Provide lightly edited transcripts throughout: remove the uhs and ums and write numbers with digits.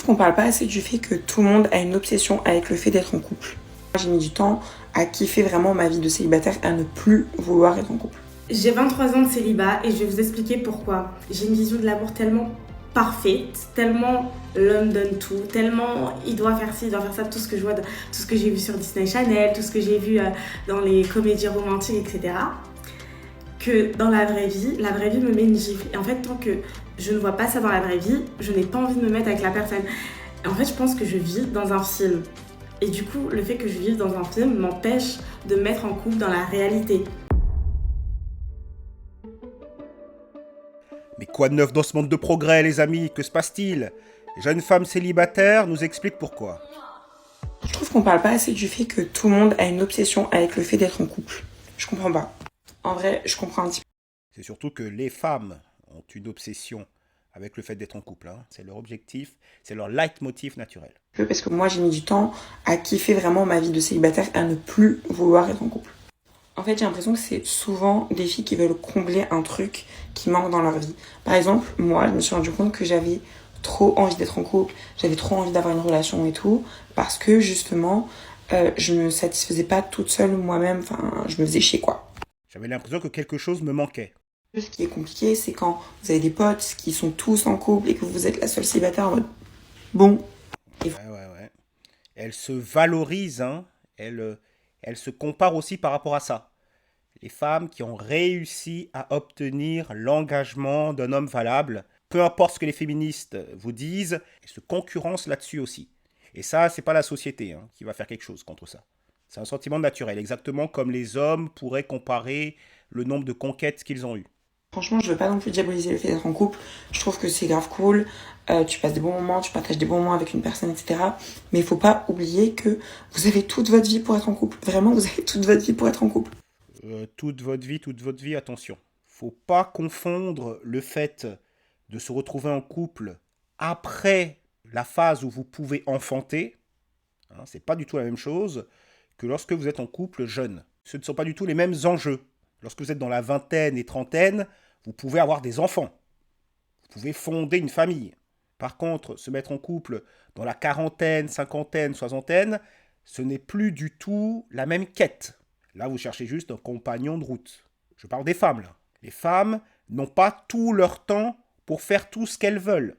qu'on parle pas assez du fait que tout le monde a une obsession avec le fait d'être en couple. J'ai mis du temps à kiffer vraiment ma vie de célibataire et à ne plus vouloir être en couple. J'ai 23 ans de célibat et je vais vous expliquer pourquoi. J'ai une vision de l'amour tellement parfaite, tellement l'homme donne tout, tellement il doit faire ci, il doit faire ça, tout ce que je vois, tout ce que j'ai vu sur Disney Channel, tout ce que j'ai vu dans les comédies romantiques, etc. Que dans la vraie vie me met une gifle. Et en fait, tant que je ne vois pas ça dans la vraie vie, je n'ai pas envie de me mettre avec la personne. Et en fait, je pense que je vis dans un film. Et du coup, le fait que je vive dans un film m'empêche de me mettre en couple dans la réalité. Mais quoi de neuf dans ce monde de progrès, les amis? Que se passe-t-il? Les jeunes femmes célibataires nous expliquent pourquoi. Je trouve qu'on parle pas assez du fait que tout le monde a une obsession avec le fait d'être en couple. Je comprends pas. En vrai, je comprends un petit C'est surtout que les femmes ont une obsession avec le fait d'être en couple. C'est leur objectif, c'est leur leitmotiv naturel. peu parce que moi j'ai mis du temps à kiffer vraiment ma vie de célibataire et à ne plus vouloir être en couple. En fait, j'ai l'impression que c'est souvent des filles qui veulent combler un truc qui manque dans leur vie. Par exemple, moi, je me suis rendu compte que j'avais trop envie d'être en couple, j'avais trop envie d'avoir une relation et tout, parce que justement, je me satisfaisais pas toute seule moi-même, enfin, je me faisais chier quoi. J'avais l'impression que quelque chose me manquait. Ce qui est compliqué, c'est quand vous avez des potes qui sont tous en couple et que vous êtes la seule célibataire en mode bon. Ouais. Elle se valorise, elle se compare aussi par rapport à ça. Les femmes qui ont réussi à obtenir l'engagement d'un homme valable, peu importe ce que les féministes vous disent, elles se concurrencent là-dessus aussi. Et ça, c'est pas la société qui va faire quelque chose contre ça. C'est un sentiment naturel, exactement comme les hommes pourraient comparer le nombre de conquêtes qu'ils ont eues. Franchement, je veux pas non plus diaboliser le fait d'être en couple. Je trouve que c'est grave cool. Tu passes des bons moments, tu partages des bons moments avec une personne, etc. Mais il faut pas oublier que vous avez toute votre vie pour être en couple. Vraiment, vous avez toute votre vie pour être en couple. Toute votre vie, attention. Faut pas confondre le fait de se retrouver en couple après la phase où vous pouvez enfanter. C'est pas du tout la même chose que lorsque vous êtes en couple jeune. Ce ne sont pas du tout les mêmes enjeux. Lorsque vous êtes dans la vingtaine et trentaine, vous pouvez avoir des enfants. Vous pouvez fonder une famille. Par contre, se mettre en couple dans la quarantaine, cinquantaine, soixantaine, ce n'est plus du tout la même quête. Là, vous cherchez juste un compagnon de route. Je parle des femmes, là. Les femmes n'ont pas tout leur temps pour faire tout ce qu'elles veulent.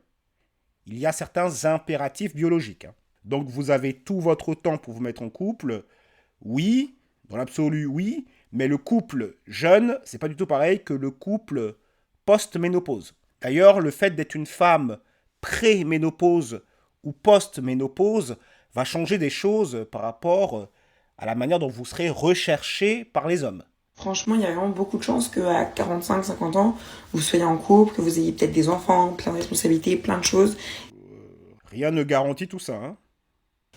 Il y a certains impératifs biologiques. Donc, vous avez tout votre temps pour vous mettre en couple. Oui, dans l'absolu, oui. Mais le couple jeune, c'est pas du tout pareil que le couple post-ménopause. D'ailleurs, le fait d'être une femme pré-ménopause ou post-ménopause va changer des choses par rapport à la manière dont vous serez recherché par les hommes. Franchement, il y a vraiment beaucoup de chances qu'à 45, 50 ans, vous soyez en couple, que vous ayez peut-être des enfants, plein de responsabilités, plein de choses. Rien ne garantit tout ça.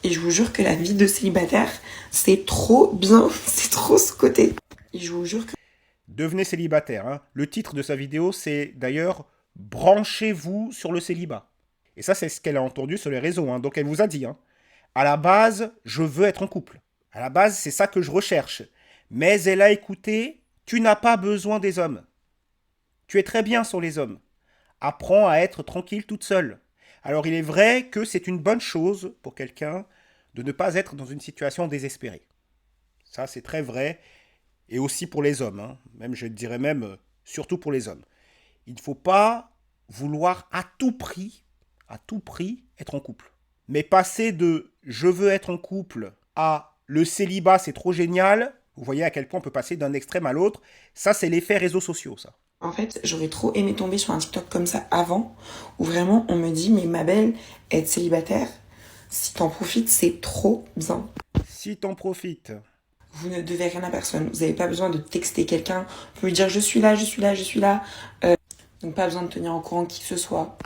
Et je vous jure que la vie de célibataire, c'est trop bien, c'est trop ce côté. Et je vous jure que... Devenez célibataire. Le titre de sa vidéo, c'est d'ailleurs « Branchez-vous sur le célibat ». Et ça, c'est ce qu'elle a entendu sur les réseaux. Donc elle vous a dit, à la base, je veux être en couple. À la base, c'est ça que je recherche. Mais elle a écouté, tu n'as pas besoin des hommes. Tu es très bien sur les hommes. Apprends à être tranquille toute seule. Alors il est vrai que c'est une bonne chose pour quelqu'un de ne pas être dans une situation désespérée. Ça, c'est très vrai. Et aussi pour les hommes. Même, je dirais même, surtout pour les hommes. Il ne faut pas vouloir à tout prix, être en couple. Mais passer de « je veux être en couple » à « le célibat, c'est trop génial », vous voyez à quel point on peut passer d'un extrême à l'autre. Ça, c'est l'effet réseaux sociaux, ça. En fait, j'aurais trop aimé tomber sur un TikTok comme ça avant, où vraiment on me dit « mais ma belle, être célibataire, si t'en profites, c'est trop bien. » Si t'en profites. Vous ne devez rien à personne. Vous n'avez pas besoin de texter quelqu'un. Vous pouvez lui dire « je suis là, je suis là, je suis là ». Donc pas besoin de tenir au courant qui que ce soit.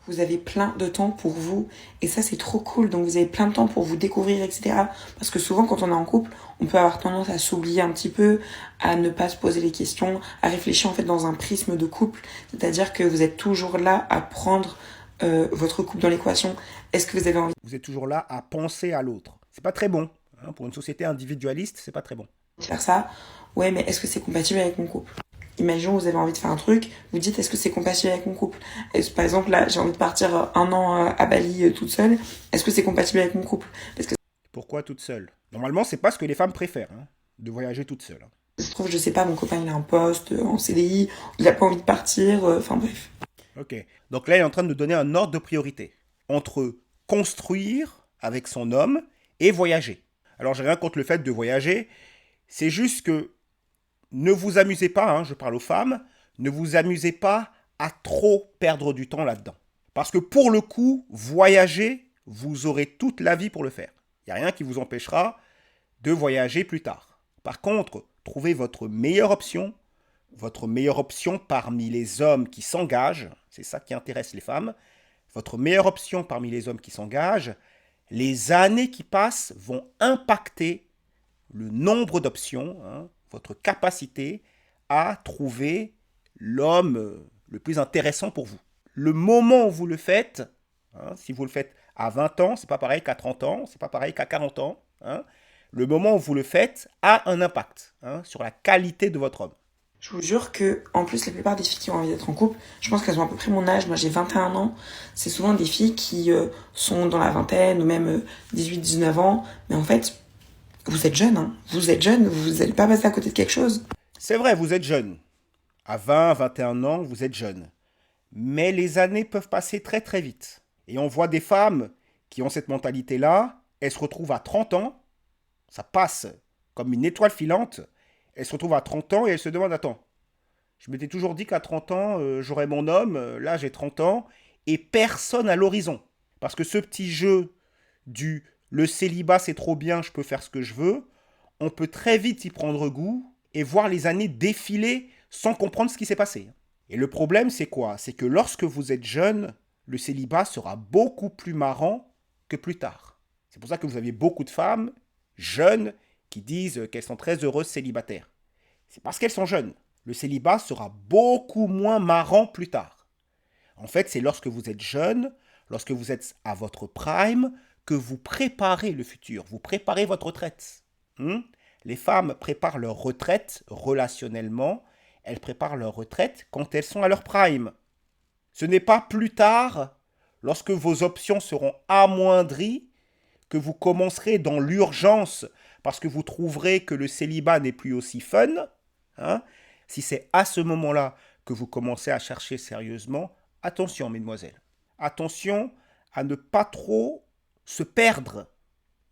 Vous avez plein de temps pour vous. Et ça, c'est trop cool. Donc vous avez plein de temps pour vous découvrir, etc. Parce que souvent, quand on est en couple, on peut avoir tendance à s'oublier un petit peu, à ne pas se poser les questions, à réfléchir en fait dans un prisme de couple. C'est-à-dire que vous êtes toujours là à prendre votre couple dans l'équation. Est-ce que vous avez envie... Vous êtes toujours là à penser à l'autre. C'est pas très bon. Pour une société individualiste, c'est pas très bon. de faire ça? Ouais, mais est-ce que c'est compatible avec mon couple? Imaginons vous avez envie de faire un truc, vous dites est-ce que c'est compatible avec mon couple? Par exemple là j'ai envie de partir un an à Bali toute seule, est-ce que c'est compatible avec mon couple? Parce que Pourquoi toute seule? Normalement, c'est pas ce que les femmes préfèrent, hein, de voyager toute seule. Hein. ça se trouve, je sais pas, mon copain il a un poste en CDI, il a pas envie de partir, enfin bref. Ok. Donc là, il est en train de nous donner un ordre de priorité entre construire avec son homme et voyager. Alors, j'ai rien contre le fait de voyager. C'est juste que ne vous amusez pas, hein, je parle aux femmes, ne vous amusez pas à trop perdre du temps là-dedans. Parce que pour le coup, voyager, vous aurez toute la vie pour le faire. Il n'y a rien qui vous empêchera de voyager plus tard. Par contre, trouvez votre meilleure option parmi les hommes qui s'engagent, c'est ça qui intéresse les femmes, votre meilleure option parmi les hommes qui s'engagent, les années qui passent vont impacter le nombre d'options, hein, votre capacité à trouver l'homme le plus intéressant pour vous. Le moment où vous le faites, hein, si vous le faites à 20 ans, c'est pas pareil qu'à 30 ans, c'est pas pareil qu'à 40 ans, hein, le moment où vous le faites a un impact, hein, sur la qualité de votre homme. Je vous jure que, en plus, la plupart des filles qui ont envie d'être en couple, je pense qu'elles ont à peu près mon âge. Moi, j'ai 21 ans. C'est souvent des filles qui sont dans la vingtaine ou même 18-19 ans. Mais en fait, vous êtes jeune, hein. Vous êtes jeune, vous n'allez pas passer à côté de quelque chose. C'est vrai, vous êtes jeune. À 20, 21 ans, vous êtes jeune. Mais les années peuvent passer très très vite. Et on voit des femmes qui ont cette mentalité-là, elles se retrouvent à 30 ans, ça passe comme une étoile filante, elles se retrouvent à 30 ans et elles se demandent, attends, je m'étais toujours dit qu'à 30 ans, j'aurais mon homme, là j'ai 30 ans, et personne à l'horizon. Parce que ce petit jeu du le célibat c'est trop bien, je peux faire ce que je veux, on peut très vite y prendre goût et voir les années défiler sans comprendre ce qui s'est passé. Et le problème c'est quoi? C'est que lorsque vous êtes jeune, le célibat sera beaucoup plus marrant que plus tard. C'est pour ça que vous avez beaucoup de femmes jeunes qui disent qu'elles sont très heureuses célibataires. C'est parce qu'elles sont jeunes. Le célibat sera beaucoup moins marrant plus tard. En fait, c'est lorsque vous êtes jeune, lorsque vous êtes à votre prime, que vous préparez le futur, vous préparez votre retraite. Les femmes préparent leur retraite relationnellement, elles préparent leur retraite quand elles sont à leur prime. Ce n'est pas plus tard, lorsque vos options seront amoindries, que vous commencerez dans l'urgence parce que vous trouverez que le célibat n'est plus aussi fun. Hein. Si c'est à ce moment-là que vous commencez à chercher sérieusement, attention mesdemoiselles, attention à ne pas trop se perdre,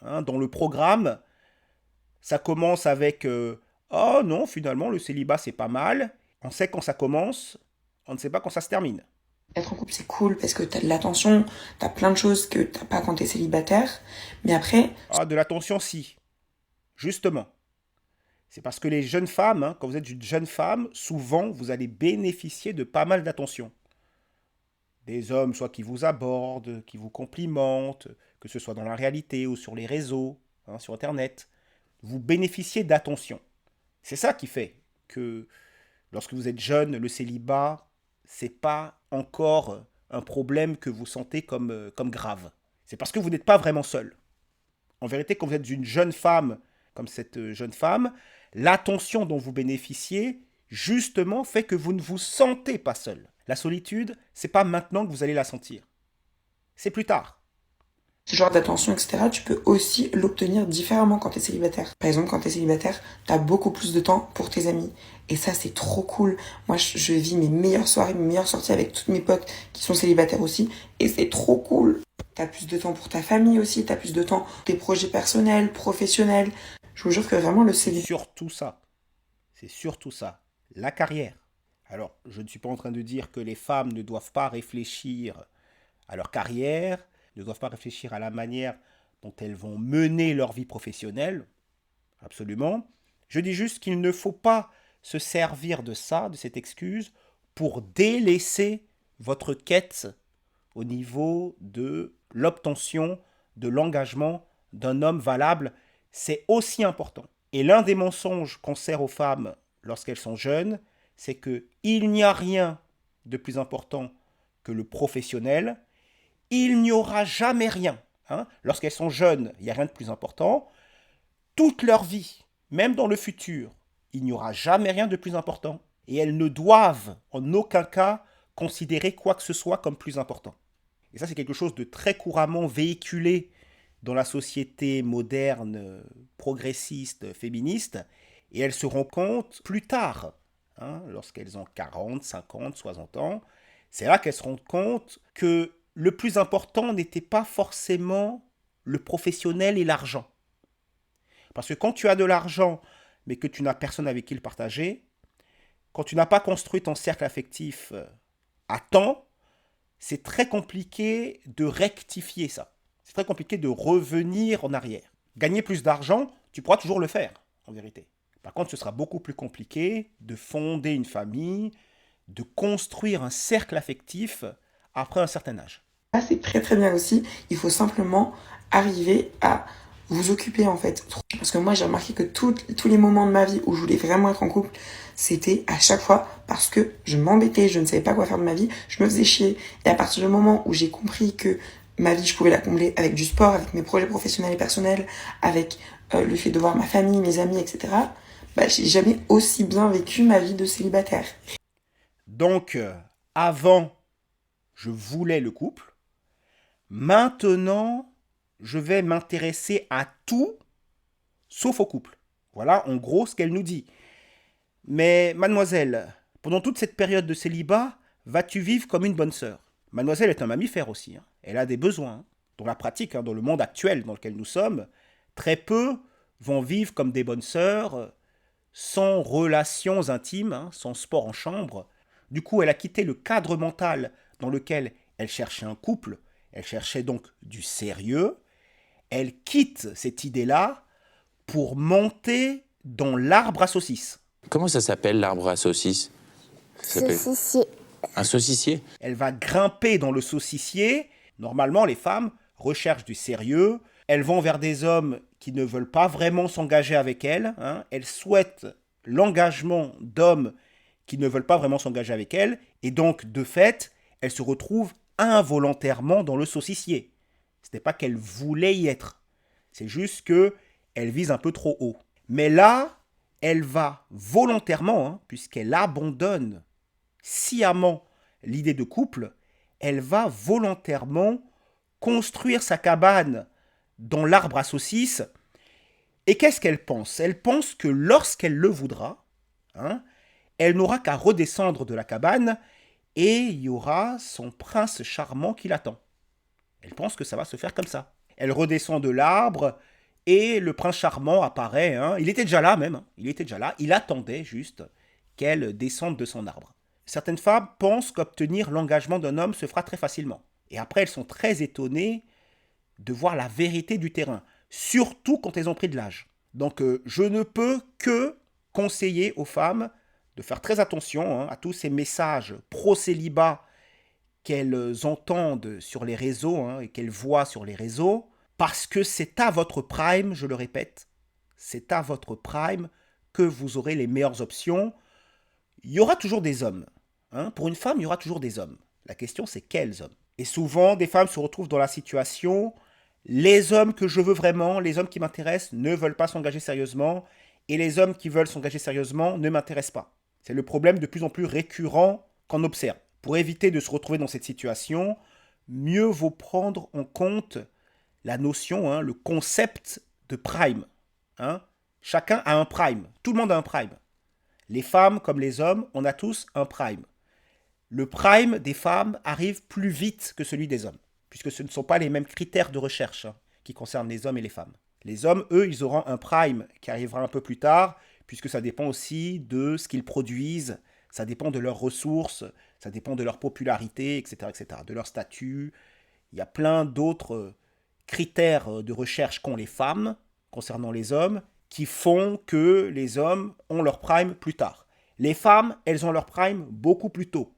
hein, dans le programme. Ça commence avec oh non, finalement le célibat c'est pas mal. On sait quand ça commence, on ne sait pas quand ça se termine. Être en couple, c'est cool parce que t'as de l'attention, t'as plein de choses que t'as pas quand t'es célibataire. Mais après, Ah, de l'attention si, justement. C'est parce que les jeunes femmes, hein, quand vous êtes une jeune femme, souvent vous allez bénéficier de pas mal d'attention. Des hommes, soit qui vous abordent, qui vous complimentent, que ce soit dans la réalité ou sur les réseaux, hein, sur Internet. Vous bénéficiez d'attention. C'est ça qui fait que lorsque vous êtes jeune, le célibat, c'est pas encore un problème que vous sentez comme grave. C'est parce que vous n'êtes pas vraiment seul. En vérité, quand vous êtes une jeune femme, comme cette jeune femme, l'attention dont vous bénéficiez, justement, fait que vous ne vous sentez pas seul. La solitude, c'est pas maintenant que vous allez la sentir. C'est plus tard. ce genre d'attention, etc., tu peux aussi l'obtenir différemment quand t'es célibataire. Par exemple, quand t'es célibataire, t'as beaucoup plus de temps pour tes amis. Et ça, c'est trop cool. Moi, je vis mes meilleures soirées, mes meilleures sorties avec toutes mes potes qui sont célibataires aussi. Et c'est trop cool. T'as plus de temps pour ta famille aussi, t'as plus de temps pour tes projets personnels, professionnels. Je vous jure que vraiment, le C'est célibat... surtout ça. C'est surtout ça. La carrière. Alors, je ne suis pas en train de dire que les femmes ne doivent pas réfléchir à leur carrière, ne doivent pas réfléchir à la manière dont elles vont mener leur vie professionnelle. Absolument. Je dis juste qu'il ne faut pas se servir de ça, de cette excuse, pour délaisser votre quête au niveau de l'obtention de l'engagement d'un homme valable. C'est aussi important. Et l'un des mensonges qu'on sert aux femmes lorsqu'elles sont jeunes, c'est qu'il n'y a rien de plus important que le professionnel. Il n'y aura jamais rien. Hein. Lorsqu'elles sont jeunes, il n'y a rien de plus important. Toute leur vie, même dans le futur, il n'y aura jamais rien de plus important. et elles ne doivent en aucun cas considérer quoi que ce soit comme plus important. Et ça, c'est quelque chose de très couramment véhiculé dans la société moderne, progressiste, féministe, et elles se rendent compte plus tard, lorsqu'elles ont 40, 50, 60 ans, c'est là qu'elles se rendent compte que le plus important n'était pas forcément le professionnel et l'argent. Parce que quand tu as de l'argent, mais que tu n'as personne avec qui le partager, quand tu n'as pas construit ton cercle affectif à temps, c'est très compliqué de rectifier ça. C'est très compliqué de revenir en arrière. Gagner plus d'argent, tu pourras toujours le faire, en vérité. Par contre, ce sera beaucoup plus compliqué de fonder une famille, de construire un cercle affectif après un certain âge. Ça, c'est très très bien aussi. Il faut simplement arriver à vous occuper en fait. Parce que moi, j'ai remarqué que tous les moments de ma vie où je voulais vraiment être en couple, c'était à chaque fois parce que je m'embêtais, je ne savais pas quoi faire de ma vie, je me faisais chier. Et à partir du moment où j'ai compris que ma vie, je pouvais la combler avec du sport, avec mes projets professionnels et personnels, avec le fait de voir ma famille, mes amis, etc., j'ai jamais aussi bien vécu ma vie de célibataire. Donc, avant, je voulais le couple. Maintenant, je vais m'intéresser à tout, sauf au couple. Voilà, en gros, ce qu'elle nous dit. Mais, mademoiselle, pendant toute cette période de célibat, vas-tu vivre comme une bonne sœur? Mademoiselle est un mammifère aussi. Elle a des besoins. Dans la pratique, dans le monde actuel dans lequel nous sommes, très peu vont vivre comme des bonnes sœurs, sans relations intimes, sans sport en chambre. Du coup, elle a quitté le cadre mental dans lequel elle cherchait un couple. Elle cherchait donc du sérieux. Elle quitte cette idée-là pour monter dans l'arbre à saucisses. Comment ça s'appelle l'arbre à saucisses? Saucissier. Un saucissier? Elle va grimper dans le saucissier. Normalement, les femmes recherchent du sérieux. Elles vont vers des hommes qui ne veulent pas vraiment s'engager avec elles. Elles souhaitent l'engagement d'hommes qui ne veulent pas vraiment s'engager avec elles. Et donc, de fait, elles se retrouvent involontairement dans le saucissier. Ce n'est pas qu'elles voulaient y être. C'est juste qu'elles visent un peu trop haut. Mais là, elle va volontairement, puisqu'elle abandonne sciemment l'idée de couple, elle va volontairement construire sa cabane dans l'arbre à saucisses. Et qu'est-ce qu'elle pense? Elle pense que lorsqu'elle le voudra, elle n'aura qu'à redescendre de la cabane et il y aura son prince charmant qui l'attend. Elle pense que ça va se faire comme ça. Elle redescend de l'arbre et le prince charmant apparaît. Il était déjà là même. Il était déjà là. Il attendait juste qu'elle descende de son arbre. Certaines femmes pensent qu'obtenir l'engagement d'un homme se fera très facilement. Et après, elles sont très étonnées de voir la vérité du terrain, surtout quand elles ont pris de l'âge. Donc, je ne peux que conseiller aux femmes de faire très attention à tous ces messages pro-célibat qu'elles entendent sur les réseaux et qu'elles voient sur les réseaux, parce que c'est à votre prime, je le répète, c'est à votre prime que vous aurez les meilleures options. Il y aura toujours des hommes. Pour une femme, il y aura toujours des hommes. La question, c'est quels hommes? Et souvent, des femmes se retrouvent dans la situation, les hommes que je veux vraiment, les hommes qui m'intéressent, ne veulent pas s'engager sérieusement, et les hommes qui veulent s'engager sérieusement ne m'intéressent pas. C'est le problème de plus en plus récurrent qu'on observe. Pour éviter de se retrouver dans cette situation, mieux vaut prendre en compte la notion, le concept de prime. Chacun a un prime. Tout le monde a un prime. Les femmes comme les hommes, on a tous un prime. Le prime des femmes arrive plus vite que celui des hommes, puisque ce ne sont pas les mêmes critères de recherche qui concernent les hommes et les femmes. Les hommes, eux, ils auront un prime qui arrivera un peu plus tard, puisque ça dépend aussi de ce qu'ils produisent, ça dépend de leurs ressources, ça dépend de leur popularité, etc., etc., de leur statut. Il y a plein d'autres critères de recherche qu'ont les femmes concernant les hommes qui font que les hommes ont leur prime plus tard. Les femmes, elles ont leur prime beaucoup plus tôt.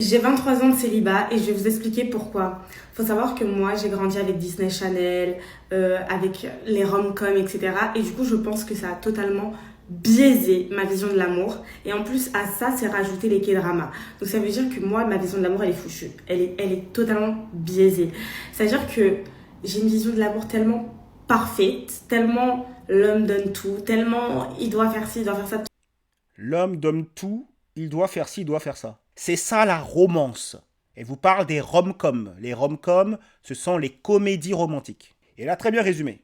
J'ai 23 ans de célibat et je vais vous expliquer pourquoi. Faut savoir que moi, j'ai grandi avec Disney Channel, avec les rom-coms, etc. Et du coup, je pense que ça a totalement biaisé ma vision de l'amour. Et en plus, à ça, c'est rajouter les K-dramas. Donc ça veut dire que moi, ma vision de l'amour, elle est fouchue. Elle est totalement biaisée. C'est-à-dire que j'ai une vision de l'amour tellement parfaite, tellement l'homme donne tout, tellement il doit faire ci, il doit faire ça. L'homme donne tout, il doit faire ci, il doit faire ça. C'est ça la romance. Elle vous parle des rom-coms. Les rom-coms, ce sont les comédies romantiques. Et elle a très bien résumé.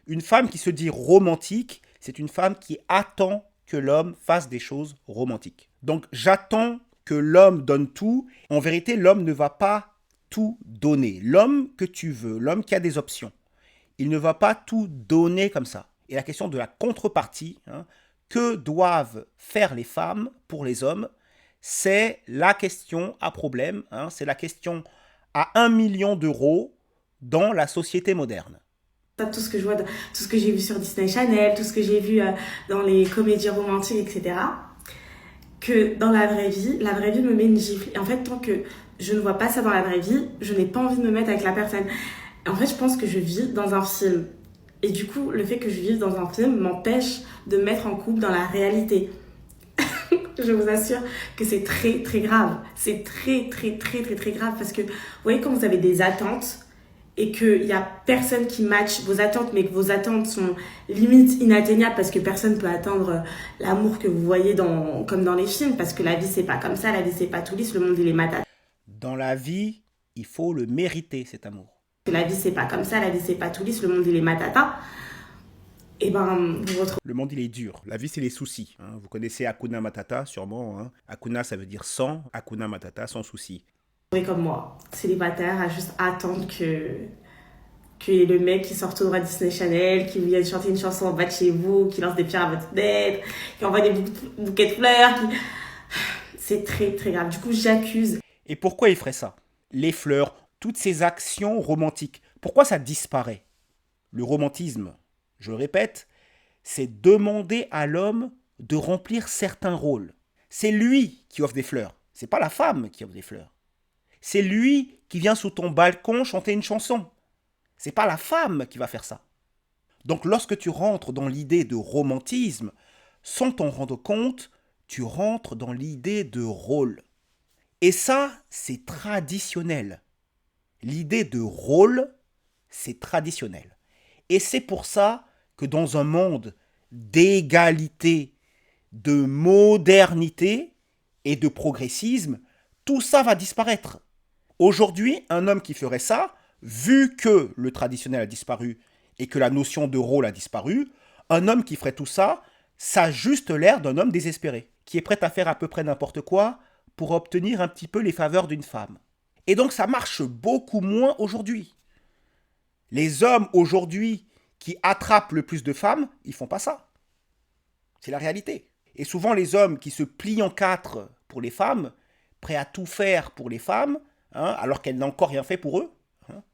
Une femme qui se dit romantique, c'est une femme qui attend que l'homme fasse des choses romantiques. Donc j'attends que l'homme donne tout. En vérité, l'homme ne va pas tout donner. L'homme que tu veux, l'homme qui a des options, il ne va pas tout donner comme ça. Et la question de la contrepartie, que doivent faire les femmes pour les hommes, c'est la question à problème, c'est la question à 1 million d'euros dans la société moderne. Tout ce que je vois, tout ce que j'ai vu sur Disney Channel, tout ce que j'ai vu dans les comédies romantiques, etc. Que dans la vraie vie me met une gifle. Et en fait, tant que je ne vois pas ça dans la vraie vie, je n'ai pas envie de me mettre avec la personne. En fait, je pense que je vis dans un film. Et du coup, le fait que je vive dans un film m'empêche de me mettre en couple dans la réalité. Je vous assure que c'est très, très grave. C'est très, très, très, très, très grave. Parce que, vous voyez, quand vous avez des attentes et qu'il n'y a personne qui matche vos attentes, mais que vos attentes sont limite inatteignables parce que personne ne peut atteindre l'amour que vous voyez comme dans les films. Parce que la vie, c'est pas comme ça. La vie, c'est pas tout lisse. Le monde, il est matata. Dans la vie, il faut le mériter, cet amour. La vie, c'est pas comme ça. La vie, c'est pas tout lisse. Le monde, il est matata. Et vous retrouvez... Le monde, il est dur. La vie, c'est les soucis. Vous connaissez Hakuna Matata, sûrement. Hakuna, ça veut dire sans. Hakuna Matata, sans souci. Comme moi, célibataire, à juste attendre que le mec qui sort tout droit de Disney Channel, qui vient chanter une chanson en bas de chez vous, qui lance des pierres à votre tête, qui envoie des bouquets de fleurs. C'est très, très grave. Du coup, j'accuse. Et pourquoi il ferait ça? Les fleurs, toutes ces actions romantiques. Pourquoi ça disparaît? Le romantisme, je le répète, c'est demander à l'homme de remplir certains rôles. C'est lui qui offre des fleurs. C'est pas la femme qui offre des fleurs. C'est lui qui vient sous ton balcon chanter une chanson. C'est pas la femme qui va faire ça. Donc lorsque tu rentres dans l'idée de romantisme, sans t'en rendre compte, tu rentres dans l'idée de rôle. Et ça, c'est traditionnel. L'idée de rôle, c'est traditionnel. Et c'est pour ça que dans un monde d'égalité, de modernité et de progressisme, tout ça va disparaître. Aujourd'hui, un homme qui ferait ça, vu que le traditionnel a disparu et que la notion de rôle a disparu, un homme qui ferait tout ça, ça a juste l'air d'un homme désespéré, qui est prêt à faire à peu près n'importe quoi pour obtenir un petit peu les faveurs d'une femme. Et donc ça marche beaucoup moins aujourd'hui. Les hommes aujourd'hui qui attrapent le plus de femmes, ils font pas ça. C'est la réalité. Et souvent les hommes qui se plient en quatre pour les femmes, prêts à tout faire pour les femmes, alors qu'elles n'ont encore rien fait pour eux,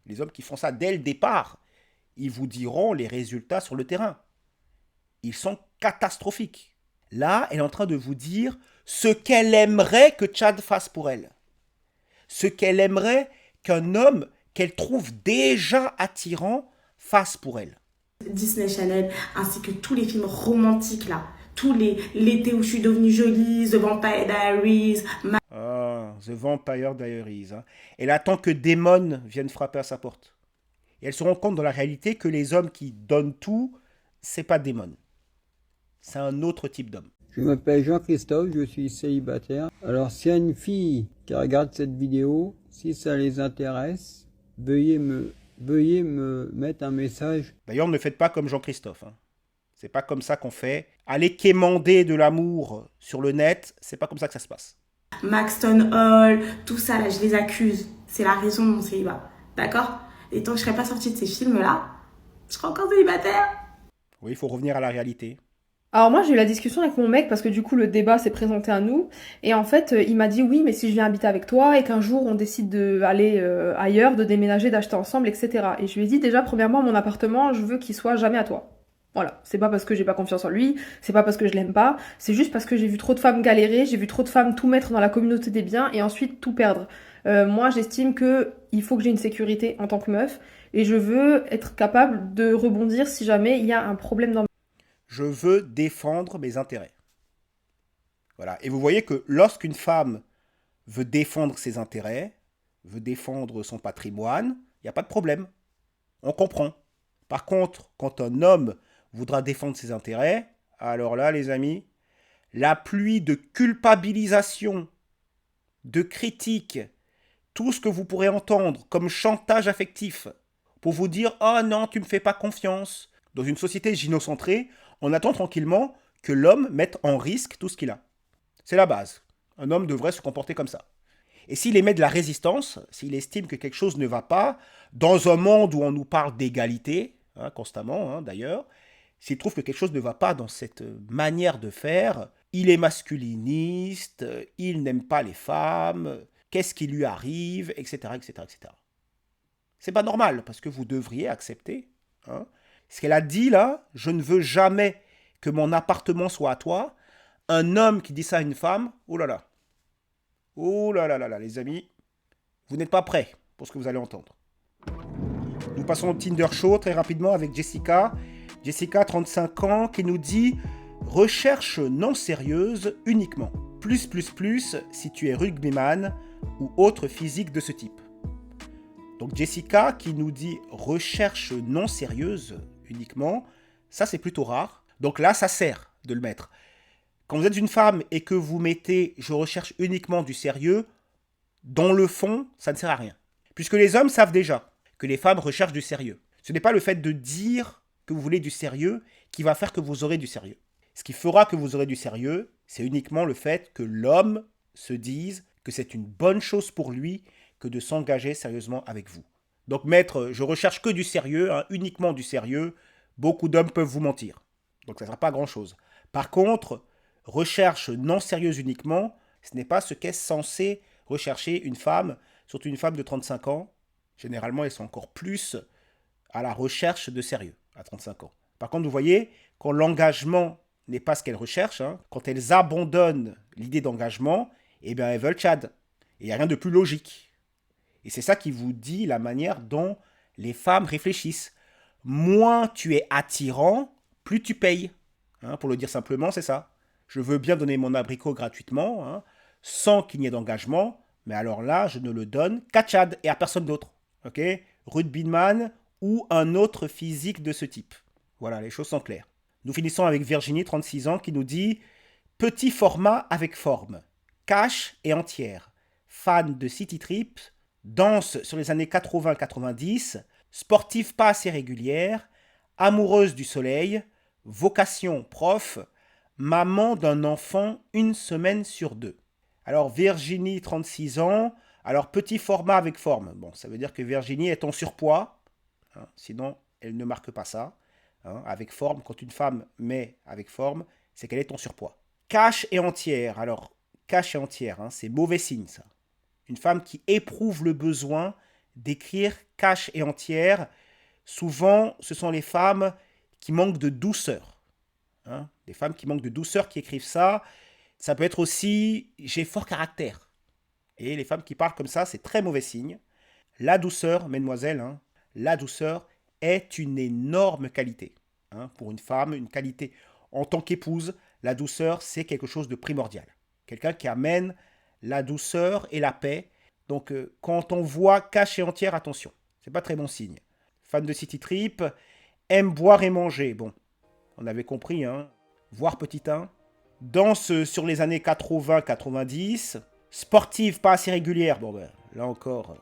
les hommes qui font ça dès le départ, ils vous diront les résultats sur le terrain. Ils sont catastrophiques. Là, elle est en train de vous dire ce qu'elle aimerait que Chad fasse pour elle. Ce qu'elle aimerait qu'un homme qu'elle trouve déjà attirant fasse pour elle. Disney Channel, ainsi que tous les films romantiques là, tous l'été où je suis devenue jolie, The Vampire Diaries. The Vampire Diaries. Elle attend que Damon vienne frapper à sa porte. Et elle se rend compte dans la réalité que les hommes qui donnent tout, c'est pas Damon. C'est un autre type d'homme. Je m'appelle Jean-Christophe, je suis célibataire. Alors s'il y a une fille qui regarde cette vidéo, si ça les intéresse, veuillez me mettre un message. D'ailleurs, ne faites pas comme Jean-Christophe. C'est pas comme ça qu'on fait. Aller quémander de l'amour sur le net, c'est pas comme ça que ça se passe. Maxton Hall, tout ça là, je les accuse. C'est la raison de mon célibat. D'accord? Et tant que je serais pas sortie de ces films-là, je serais encore célibataire. Oui, il faut revenir à la réalité. Alors moi j'ai eu la discussion avec mon mec parce que du coup le débat s'est présenté à nous et en fait il m'a dit oui mais si je viens habiter avec toi et qu'un jour on décide d'aller ailleurs, de déménager, d'acheter ensemble, etc. Et je lui ai dit déjà premièrement mon appartement je veux qu'il soit jamais à toi. Voilà, c'est pas parce que j'ai pas confiance en lui, c'est pas parce que je l'aime pas, c'est juste parce que j'ai vu trop de femmes galérer, j'ai vu trop de femmes tout mettre dans la communauté des biens et ensuite tout perdre. Moi j'estime que il faut que j'ai une sécurité en tant que meuf et je veux être capable de rebondir si jamais il y a un problème dans Je veux défendre mes intérêts. Voilà. Et vous voyez que lorsqu'une femme veut défendre ses intérêts, veut défendre son patrimoine, il n'y a pas de problème. On comprend. Par contre, quand un homme voudra défendre ses intérêts, alors là, les amis, la pluie de culpabilisation, de critiques, tout ce que vous pourrez entendre comme chantage affectif pour vous dire « Oh non, tu ne me fais pas confiance ». Dans une société gynocentrée, on attend tranquillement que l'homme mette en risque tout ce qu'il a. C'est la base. Un homme devrait se comporter comme ça. Et s'il émet de la résistance, s'il estime que quelque chose ne va pas, dans un monde où on nous parle d'égalité, constamment d'ailleurs, s'il trouve que quelque chose ne va pas dans cette manière de faire, il est masculiniste, il n'aime pas les femmes, qu'est-ce qui lui arrive, etc., etc., etc. C'est pas normal, parce que vous devriez accepter. Ce qu'elle a dit là, je ne veux jamais que mon appartement soit à toi. Un homme qui dit ça à une femme, oh là là. Oh là là là là, les amis, vous n'êtes pas prêts pour ce que vous allez entendre. Nous passons au Tinder Show très rapidement avec Jessica. Jessica, 35 ans, qui nous dit « Recherche non sérieuse uniquement. Plus si tu es rugbyman ou autre physique de ce type. » Donc Jessica qui nous dit « Recherche non sérieuse uniquement », ça c'est plutôt rare. Donc là, ça sert de le mettre. Quand vous êtes une femme et que vous mettez « Je recherche uniquement du sérieux », dans le fond, ça ne sert à rien. Puisque les hommes savent déjà que les femmes recherchent du sérieux. Ce n'est pas le fait de dire que vous voulez du sérieux qui va faire que vous aurez du sérieux. Ce qui fera que vous aurez du sérieux, c'est uniquement le fait que l'homme se dise que c'est une bonne chose pour lui que de s'engager sérieusement avec vous. Donc mettre « je recherche que du sérieux », uniquement du sérieux, beaucoup d'hommes peuvent vous mentir. Donc ça ne sert pas à grand-chose. Par contre, recherche non sérieuse uniquement, ce n'est pas ce qu'est censé rechercher une femme, surtout une femme de 35 ans. Généralement, elles sont encore plus à la recherche de sérieux à 35 ans. Par contre, vous voyez, quand l'engagement n'est pas ce qu'elles recherchent, quand elles abandonnent l'idée d'engagement, eh bien, elles veulent Tchad. Et il n'y a rien de plus logique. Et c'est ça qui vous dit la manière dont les femmes réfléchissent. Moins tu es attirant, plus tu payes. Pour le dire simplement, c'est ça. Je veux bien donner mon abricot gratuitement, sans qu'il n'y ait d'engagement, mais alors là, je ne le donne qu'à Tchad et à personne d'autre. Ok ? Rugbyman ou un autre physique de ce type. Voilà, les choses sont claires. Nous finissons avec Virginie, 36 ans, qui nous dit « Petit format avec forme, cash et entière, fan de city trip, danse sur les années 80-90, sportive pas assez régulière, amoureuse du soleil, vocation prof, maman d'un enfant 1 semaine sur 2. » Alors Virginie, 36 ans, alors petit format avec forme. Bon, ça veut dire que Virginie est en surpoids, sinon elle ne marque pas ça. Avec forme, quand une femme met avec forme, c'est qu'elle est en surpoids. Cash et entière, alors cash et entière, c'est mauvais signe ça. Une femme qui éprouve le besoin d'écrire cash et entière, souvent ce sont les femmes qui manquent de douceur. Les femmes qui manquent de douceur qui écrivent ça. Ça peut être aussi « j'ai fort caractère ». Et les femmes qui parlent comme ça, c'est très mauvais signe. La douceur, mesdemoiselles, la douceur est une énorme qualité. Pour une femme, une qualité. En tant qu'épouse, la douceur, c'est quelque chose de primordial. Quelqu'un qui amène la douceur et la paix. Donc, quand on voit cash et entière, attention, c'est pas très bon signe. Fan de city trip, aime boire et manger. Bon, on avait compris, voir petit 1. Danse sur les années 80-90. Sportive pas assez régulière. Bon, là encore,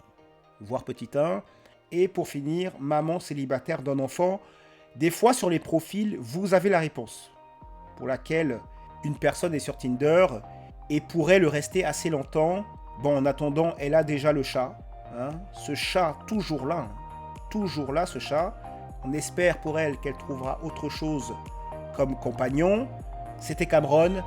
voir petit 1. Et pour finir, maman célibataire d'un enfant. Des fois, sur les profils, vous avez la réponse. Pour laquelle une personne est sur Tinder et pourrait le rester assez longtemps. Bon, en attendant, elle a déjà le chat. Ce chat, toujours là, ce chat. On espère pour elle qu'elle trouvera autre chose comme compagnon. C'était Cameron,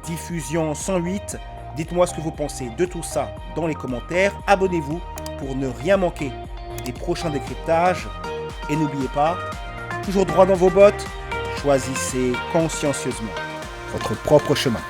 diffusion 108. Dites-moi ce que vous pensez de tout ça dans les commentaires. Abonnez-vous pour ne rien manquer des prochains décryptages. Et n'oubliez pas, toujours droit dans vos bottes, choisissez consciencieusement votre propre chemin.